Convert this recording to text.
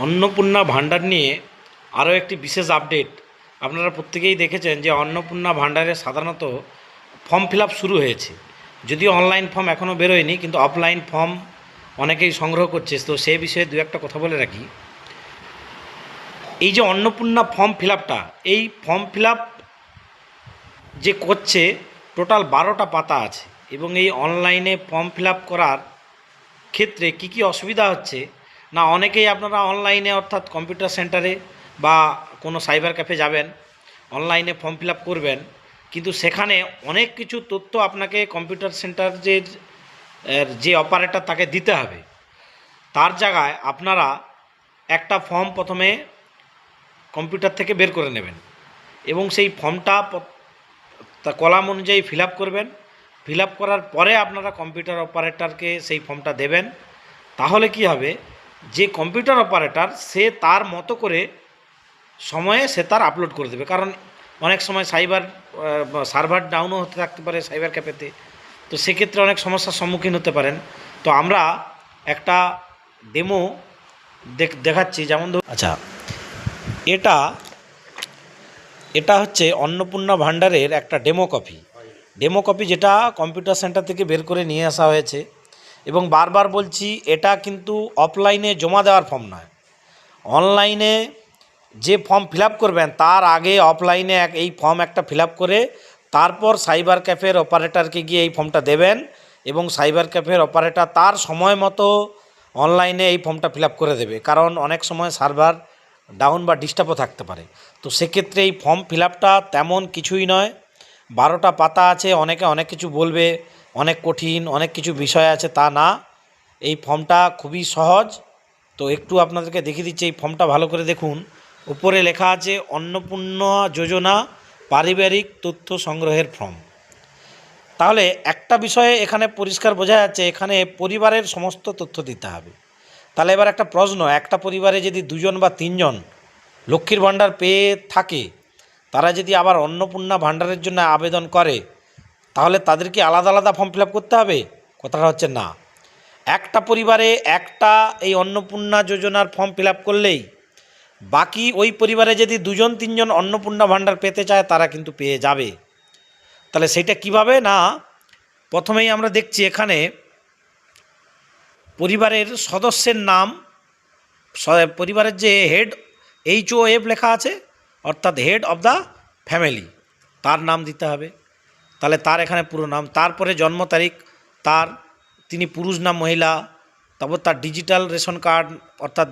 অন্নপূর্ণা ভাণ্ডার নিয়ে আরও একটি বিশেষ আপডেট। আপনারা প্রত্যেকেই দেখেছেন যে অন্নপূর্ণা ভাণ্ডারে সাধারণত ফর্ম ফিল আপ শুরু হয়েছে, যদিও অনলাইন ফর্ম এখনও বেরোয়নি, কিন্তু অফলাইন ফর্ম অনেকেই সংগ্রহ করছে। তো সে বিষয়ে দু একটা কথা বলে রাখি। এই যে অন্নপূর্ণা ফর্ম ফিল আপটা, এই ফর্ম ফিল আপ যে করছে টোটাল 12টা পাতা আছে, এবং এই অনলাইনে ফর্ম ফিল আপ করার ক্ষেত্রে কি কি অসুবিধা হচ্ছে না, অনেকেই আপনারা অনলাইনে অর্থাৎ কম্পিউটার সেন্টারে বা কোনো সাইবার ক্যাফে যাবেন, অনলাইনে ফর্ম ফিল আপ করবেন, কিন্তু সেখানে অনেক কিছু তথ্য আপনাকে কম্পিউটার সেন্টার যে অপারেটর তাকে দিতে হবে। তার জায়গায় আপনারা একটা ফর্ম প্রথমে কম্পিউটার থেকে বের করে নেবেন এবং সেই ফর্মটা তা কলাম অনুযায়ী ফিল আপ করবেন। ফিল আপ করার পরে আপনারা কম্পিউটার অপারেটরকে সেই ফর্মটা দেবেন। তাহলে কি হবে, যে কম্পিউটার অপারেটর সে তার মতো করে সময়ে সে তার আপলোড করে দেবে। কারণ অনেক সময় সার্ভার ডাউনও হতে থাকতে পারে সাইবার ক্যাফেতে, তো সেক্ষেত্রে অনেক সমস্যার সম্মুখীন হতে পারেন। তো আমরা একটা ডেমো দেখাচ্ছি। যেমন আচ্ছা, এটা এটা হচ্ছে অন্নপূর্ণা ভাণ্ডারের একটা ডেমো কপি যেটা কম্পিউটার সেন্টার থেকে বের করে নিয়ে আসা হয়েছে। এবং বারবার বলছি, এটা কিন্তু অফলাইনে জমা দেওয়ার ফর্ম নয়। অনলাইনে যে ফর্ম ফিল আপ করবেন তার আগে অফলাইনে এই ফর্ম একটা ফিল আপ করে তারপর সাইবার ক্যাফের অপারেটরকে গিয়ে এই ফর্মটা দেবেন, এবং সাইবার ক্যাফের অপারেটর তার সময় মতো অনলাইনে এই ফর্মটা ফিল আপ করে দেবে। কারণ অনেক সময় সার্ভার ডাউন বা ডিস্টার্বও থাকতে পারে। তো সেক্ষেত্রে এই ফর্ম ফিল আপটা তেমন কিছুই নয়, 12টা পাতা আছে। অনেকে অনেক কিছু বলবে অনেক কঠিন, অনেক কিছু বিষয় আছে, তা না। এই ফর্মটা খুবই সহজ। তো একটু আপনাদেরকে দেখিয়ে দিচ্ছি, এই ফর্মটা ভালো করে দেখুন। উপরে লেখা আছে অন্নপূর্ণা যোজনা পারিবারিক তথ্য সংগ্রহের ফর্ম। তাহলে একটা বিষয়ে এখানে পরিষ্কার বোঝা যাচ্ছে, এখানে পরিবারের সমস্ত তথ্য দিতে হবে। তাহলে এবার একটা প্রশ্ন, একটা পরিবারে যদি 2জন বা 3জন লক্ষ্মীর ভাণ্ডার পেয়ে থাকে, তারা যদি আবার অন্নপূর্ণা ভাণ্ডারের জন্য আবেদন করে, তাহলে তাদের কি আলাদা আলাদা ফর্ম ফিল আপ করতে হবে? কথাটা হচ্ছে না, একটা পরিবারে একটা এই অন্নপূর্ণা যোজনার ফর্ম ফিল আপ করলেই বাকি ওই পরিবারে যদি 2জন 3জন অন্নপূর্ণা ভাণ্ডার পেতে চায় তারা কিন্তু পেয়ে যাবে। তাহলে সেটা কিভাবে না, প্রথমেই আমরা দেখছি এখানে পরিবারের সদস্যের নাম, পরিবারের যে হেড HOF লেখা আছে, অর্থাৎ হেড অফ দ্য ফ্যামিলি, তার নাম দিতে হবে। তাহলে তার এখানে পুরো নাম, তারপরে জন্ম তারিখ, তিনি পুরুষ না মহিলা, তারপর তার ডিজিটাল রেশন কার্ড, অর্থাৎ যে